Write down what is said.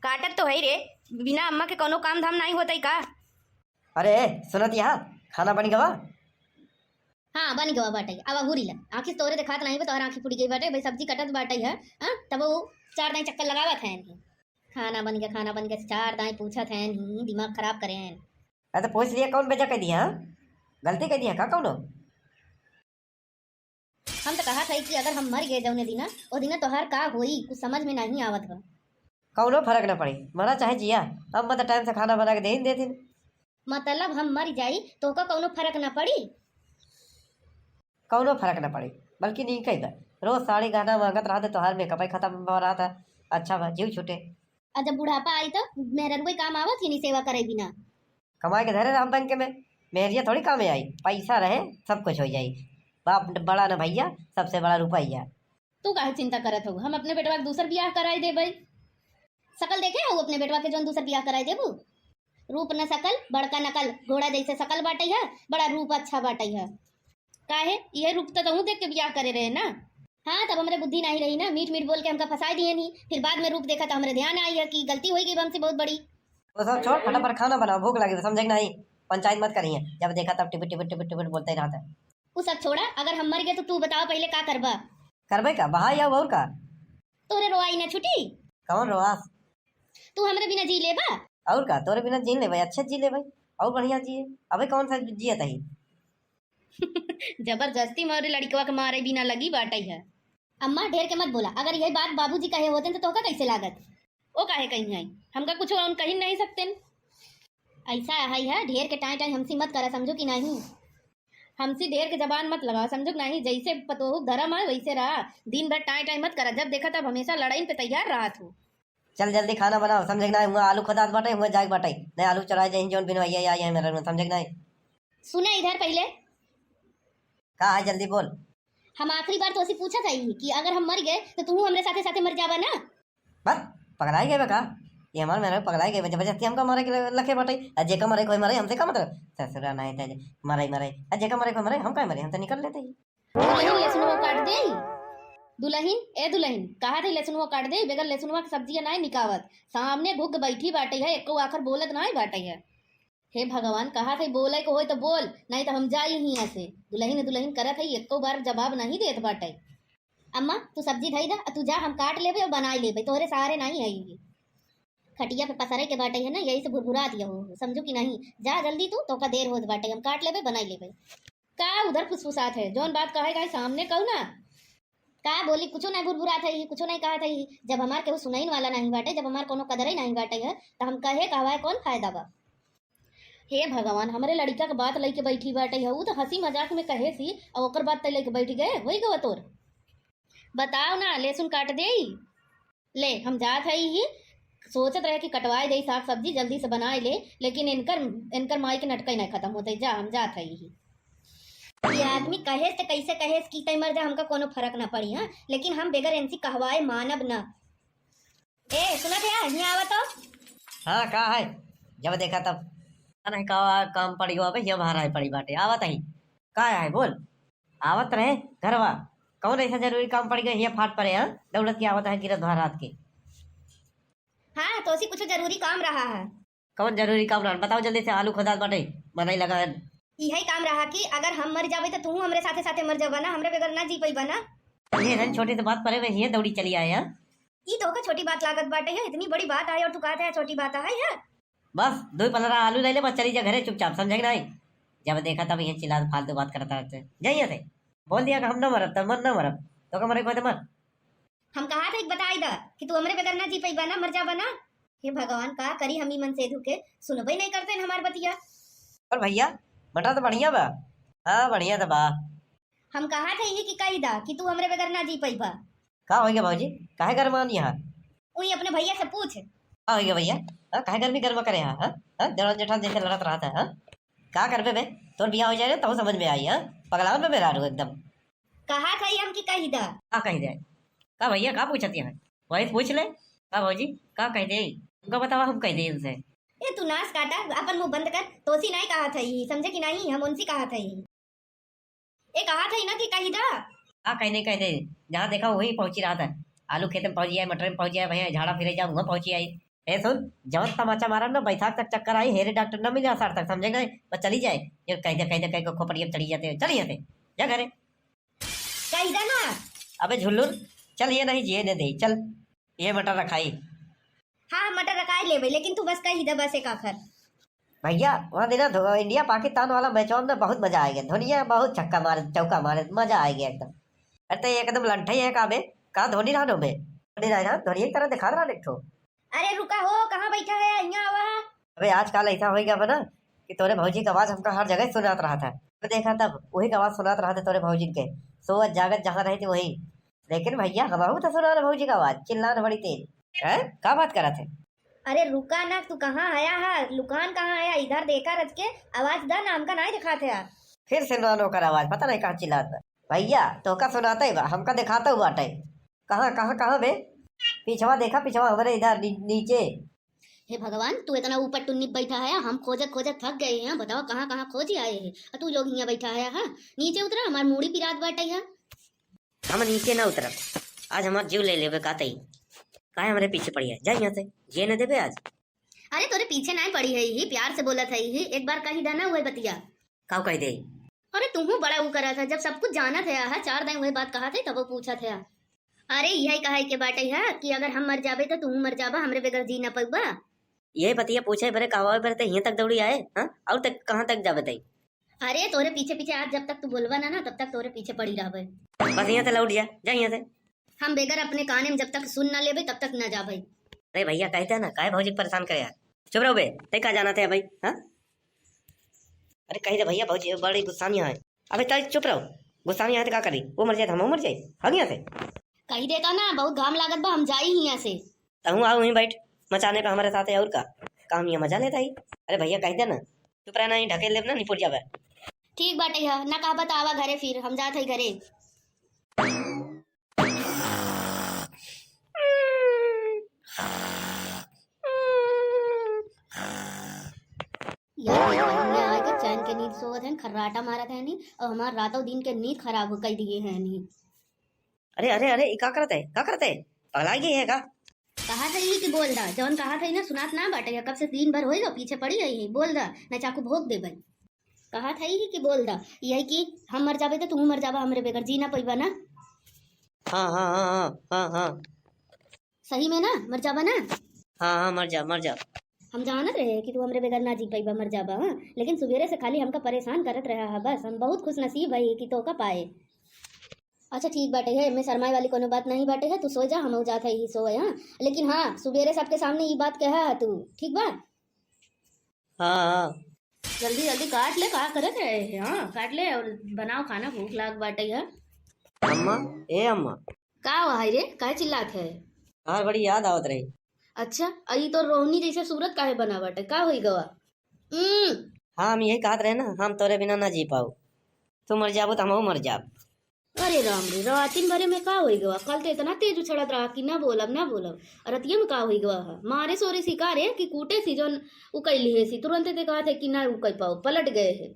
काटत तो है रे, बिना अम्मा के कोनो काम धाम नहीं होता का। अरे सुनत यहाँ खाना बन गवा। हाँ बन गवा बाटे। अब हुरी ला आखिर तोरे दिखात नहीं तोहर आंखी फुट गई बाटे। भाई सब्जी कटत बाटे है। हां तब वो चार दाई चक्कर लगावत है। खाना बन गया चार दाई पूछत है। दिमाग खराब करे हैं। अरे तो पूछ लिया कौन बेचा कह दिया? गलती कह दिया का कौनो? हम तो कहा था कि अगर हम मर गए जौने दिना ओ दिना तोहर का होई कुछ समझ में नहीं आवत बा। कौनो फर्क न पड़ी, मरा चाहे जिया, अब मतलब टाइम से खाना बना के दे ही देती। मतलब हम मर जाई तो का कौनो फर्क न पड़ी? कौनो फर्क न पड़ी, बल्कि नहीं कही था रोज साड़ी गहना मांगत रहा तो हर मेकअप खत्म हो रहा था। अच्छा बा जीव छूटे। और जब बुढ़ापा आई तो मेहररुई काम आवत ही नहीं सेवा करे बिना। कमाए के धरे राम बैंक में मेहरिया थोड़ी काम में आई। पैसा रहे सब कुछ हो जाई। बाप बड़ा न भैया, सबसे बड़ा रुपया। तू काहे चिंता करत हो? हम अपने बेटवा के दूसर बियाह कराई देबे। शकल देखे हो अपने बेटवा के जोन दूसर बियाह कराई देबू? रूप न शकल बड़का नकल, घोड़ा जैसे शकल बाटे है, बड़ा रूप अच्छा बाटे है। काहे ये रूप तो तू देख के बियाह करे रहे ना। हाँ तब हमरे बुद्धि नहीं रही ना, मीठ मीठ बोल के हमका फंसा दिए नहीं। फिर बाद में रूप देखा तो हमरे ध्यान आई है कि गलती हो गई हमसे बहुत बड़ी। वो सब छोड़, फटाफट खाना बनाओ, भूख लगी तो समझे नहीं। पंचायत मत करिए, जब देखा तब टिपिट टिपिट टिपिट टिपिट बोलते ही रहता है। वो सब छोड़ा, अगर हम मर गए तो तू बताओ पहले का करबा? करबे का बहा या और का? तोरे रोआई न छुटी? कौन रोआस? तू हमरे बिना जी लेबा? और का तोरे बिना जी ले भाई, अच्छे जी ले भाई, और बढ़िया जिए। अबे कौन सा जिया तही? जबरदस्ती मारे लड़कवा के मारे बिना लगी बाटे है। अम्मा ढेर के मत बोला, अगर यही बात बाबूजी कहे होते तो तोका कैसे लागत? ओ काहे कहीं आई हमका कुछ और कहीं नहीं सकते। ऐसा है ढेर के टाइम टाइम हमसी मत करा, समझो कि नहीं? हमसी ढेर के जबान मत लगा, समझो कि नहीं? जैसे पतोहू धर्म है वैसे रहा। दिन भर टाइम टाइम मत करा, जब देखा तब हमेशा लड़ाई पे तैयार रहा तू। चल जल्दी खाना बनाओ, समझे ना? हुआ आलू खदात बाटे, हुआ जाग बाटे, नहीं आलू चढ़ाए जाए जोन बिनवैया आई है मेरे में, समझे नहीं? सुने इधर पहले कहा है जल्दी बोल। हम आखिरी बार तो पूछा था कि अगर हम मर गए तो तू हमरे साथे साथे मर जावा ना? बस पगलाई गए का? ये हमारे मेरे पगलाई गए जबरदस्ती हमका मारे के लखे बाटे। अजय का मरे कोई मरे, हमसे का मतलब? ससुरा नहीं थे मरे मरे, अजय का मरे कोई मरे, हम का मरे, हम तो निकल लेते ही। दुल्हन लहसुनवा काट दे। दुल्हन कहा थे लहसुनवा काट दे, बगैर लहसुनवा की सब्जियां नहीं निकावत। सामने भूख बैठी बाटे है, एको आखिर बोलत नहीं बाटे है। हे भगवान, कहा थे बोले को होय तो बोल, नहीं तो हम जाई ही ऐसे। दुल्हन करत है, एको बार जवाब नहीं देत बाटे। अम्मा तू सब्जी धई दा, तू जा, हम काट लेबे और बना लेबे, तोहरे सहारे नहीं आएगी। खटिया पे पसरे के बाटे है ना, यही से भुरभुरा दिया हो, समझो कि नहीं? जा जल्दी तू, तो का देर होत बाटे, हम काट लेबे बनाई लेबे। का उधर फुसफुसात है? जौन बात कहे सामने कहू ना। का बोली? कुछ नहीं भुरभुरात है, कुछ नहीं कहा था। जब हमार केहू सुनाइन वाला नहीं बाटे, जब हमार कोनो कदर ही नहीं बाटे है, तो हम कहे कहवाए कौन फायदा बा? हे भगवान, हमारे लड़का के बात लेके बैठी बाटे है, वो तो हंसी मजाक में कहे सी और ओकर बात तय लेके बैठ गए, वही गवा तोर। बताओ ना, लहसुन काट दे ले, हम जात है ही सोचत रहे कि कटवाए दे साग सब्जी जल्दी से बनाए ले, लेकिन इनकर माई के नटका ही नहीं खत्म होते। जा हम जात है ही। ये आदमी कहेस तो कैसे कहेस कि तय मर जा, हमका कोनो फर्क ना पड़ी। हाँ लेकिन हम बेगर इनसी कहवाए मानब ना। ए सुनत है यहाँ आवा तो? हाँ का है? जब देखा तब नहीं का काम पड़ी हुआ भाई, बाहर आए पड़ी बाटे आवत ही। का है बोल? आवत रहे घरवा, कौन ऐसा जरूरी काम पड़ गया? ये फाट पड़े। हाँ दौलत की आवत है गिरत भर रात के। हाँ तो कुछ जरूरी काम रहा है। कौन जरूरी काम रहा बताओ जल्दी से। आलू खदात बाटे बनाई लगा। यही काम रहा कि अगर हम मर जावे तो तू हमरे साथे साथे मर जावा ना, हमरे बगैर ना जी पाइबा ना। ये रन छोटी सी बात परे में ये दौड़ी चली आए। हाँ ई तो का छोटी बात लागत बाटे है, इतनी बड़ी बात आई और तू कहता है छोटी बात है यार। बस 2-15 आलू ले ले, बस चली जा घरे चुपचाप, समझे नहीं? जब देखा तब ये चिल्ला फालतू बात करता रहते। जाइए थे बोल दिया कि हम न मरब, तब मन न मरब, तो का मरे कोई तो मर। हम कहा था एक बताई दा कि तू हमरे बगैर ना जी पाइबा ना, मर जावा ना। हे भगवान, का करी हम ही मन से धुके, सुनबे नहीं करते न हमार बतिया। और भैया मटा तो बढ़िया बा। हाँ बढ़िया तो बा। हम कहा था यही कि कही दा कि तू हमरे बगैर ना जी पाइबा। का हो गया भाजी? काहे घर मान यहाँ? उही अपने भैया से पूछ। का हो गया भैया? हाँ काहे गर्मी गर्म करे? हाँ हाँ जड़न जेठान जैसे लड़त रहा था। हाँ का करबे बे? तोर बियाह हो जाए तो समझ में आई। हाँ पगलावन में मेरा एकदम। कहा था हम कि कही दा। का कह दे? का भैया का पूछती है? वही पूछ ले। का भाजी का कह दे? उनका बतावा, हम कह दे इनसे। ए तू नाश काटा, अपन मुंह बंद कर। तोसी नहीं कहा था ही, समझे कि नहीं? हम उनसे कहा था ही। ए कहा था ही ना कि कही दा। हाँ कह दे, जहाँ देखा वही पहुंची रहा था। आलू खेत में पहुंच जाए, मटर में पहुंच जाए, भैया झाड़ा फिरे जाऊँ वहाँ पहुंची आई। ए सुन, जवन तमाचा मारा ना बैसाख तक चक्कर आई, हेरे डॉक्टर न मिले आसार तक, समझे गए? बस चली जाए, ये कहीं को खोपड़ी में चढ़ी जाते, चली जाते, जा घरे। कही दा ना। अबे झुल्लुर, चल ये नहीं जिए ने दे, चल ये मटर रखाई। हाँ मटर रखाई ले भाई, लेकिन तू बस कही दा बस एक आखर। भैया वहाँ देना इंडिया पाकिस्तान वाला मैच में बहुत मजा आएगा, धोनी बहुत छक्का मारे चौका मारे, मजा आएगा एकदम। अरे एकदम लंठई है का बे, का धोनी रहा बे, धोनी रहा धोनी एक तरह दिखा रहा देखो। अरे रुका हो, कहाँ बैठा है, यहाँ आवा। अबे आजकल ऐसा हो गया ना कि तोरे भौजी का आवाज हमका हर जगह सुनात रहा था, तो देखा तब वही का आवाज सुनात रहा था तोरे भौजी के, सोवत जागत जहाँ रहे थे वही। लेकिन भैया हमारू तो सुना रहा भौजी का आवाज, चिल्लाना बड़ी तेज है, का बात करा थे? अरे रुका ना, तू कहाँ आया है, लुकान कहाँ आया, इधर देखा रच के आवाज दा, नाम का नहीं दिखाते यार। फिर से नो कर आवाज, पता नहीं कहाँ चिल्लाता भैया, तो का सुनाता ही बा, हमका दिखाता हुआ बाटे। कहाँ कहाँ कहाँ बे, पिछवा देखा, पिछवा हमारे इधर नीचे। हे भगवान, तू इतना ऊपर टुन्नी बैठा है, हम खोजत खोजत थक गए हैं, बताओ कहाँ कहाँ खोजी आए हैं, और तू लोग यहाँ बैठा है। हाँ नीचे उतरा, हमार मूड़ी पिरात बाटे है। हम नीचे ना उतरब, आज हमार जीव ले लेबे का तई, काहे हमारे पीछे पड़ी है, जा यहाँ से, ये न देबे आज। अरे तोरे पीछे नहीं पड़ी है, ही प्यार से बोला था, ही एक बार कही दाना हुए बतिया। काऊ कह दे? अरे तुम बड़ा वो करा था, जब सब कुछ जाना था है, 4 दिन वही बात कहा थे, तब वो पूछा था। अरे यही कहा के बाटे है कि अगर हम मर जाबे तो तू मर जाबा, हमरे बगैर जी ना पबा। ये बतिया पूछे बरे कहवा बरे ते यहाँ तक दौड़ी आए, हाँ और तक कहाँ तक जाबे तई? अरे तोरे पीछे पीछे आज जब तक तू बोलवा ना तब तक तोरे पीछे पड़ी रहबे। बस यहाँ से लौट जा यहाँ से। हम बेगर अपने काने में जब तक सुन ना लेबे तब तक ना जा भाई। अरे भैया कहते हैं ना, काहे भौजी परेशान करे यार, चुप रहो बे, ते का जाना था भाई? हाँ अरे कही दे भैया, भौजी बड़ी गुस्सानी है। अबे तय चुप रहो, गुस्सानी है तो क्या करी, वो मर जाए हम मर जाए, हाँ यहाँ से कही देता ना, बहुत घाम लागत बा, हम जाई ही यहाँ से। तहूँ आओ वहीं बैठ, मचाने का हमारे साथ है और का काम, यहाँ मजा लेता ही। अरे भैया कहते ना, चुप रहना, नहीं ढकेल लेना, नहीं फुट जावे। ठीक बाटे है ना, कहा बतावा घरे, फिर हम जात है घरे। यार ये आके चैन के नींद सोवत है, खर्राटा मारत है नहीं, और हमार रातों दिन के नींद खराब कर दिए है नहीं। अरे अरे अरे क्या करते है, क्या करते है, पगला गई है का? कहा था ही कि बोल दा, जौन कहा था ना सुनात ना बाटे, कब से दिन भर होएगा पीछे पड़ी गई है, बोल दा ना चाकू भोग दे भाई। कहा था ही कि बोल दा, यही कि हम मर जाबे तो तू मर जाबा, हमरे बेगर जी ना पैबा ना। हाँ हाँ हाँ हाँ हाँ हाँ सही में ना मर जाबा ना। हाँ हाँ मर जा मर जा। हम जानत रहे कि तू हमरे बेगर ना जी पैबा, मर जाबा। हाँ लेकिन सुबेरे से खाली हमका परेशान करत रहा है, बस हम बहुत खुश नसीब है कि तो का पाए। अच्छा ठीक बाटे है, मैं शर्माए वाली कोनो बात नहीं बाटे है, तू सो जा, हम जाते ही सोए। हाँ लेकिन हाँ सुबेरे सबके सामने ये बात कहा है तू, ठीक बा? हाँ हाँ जल्दी जल्दी काट ले, का करत रहे? हाँ काट ले और बनाओ खाना, भूख लाग बाटे है। अम्मा, ए अम्मा, का हुआ रे, का चिल्लात है? हाँ बड़ी याद आवत रही। अच्छा अई तो रोहनी जैसे सूरत काहे बना बाटे, का होई गवा? हाँ हम यही कहते रहे ना, हम तोरे बिना ना जी पाऊ, तू मर जाबो तो हम मर जाब। अरे राम रे, रातिन भरे में का होई गवा? कल तो इतना तेज उछड़त रहा कि ना बोलब ना बोलब, रतिया में का होई गवा है? मारे सोरे सिका रे कि कूटे सी जोन उकैली है सी, तुरंत ते कहा थे कि ना उकई पाओ, पलट गए है।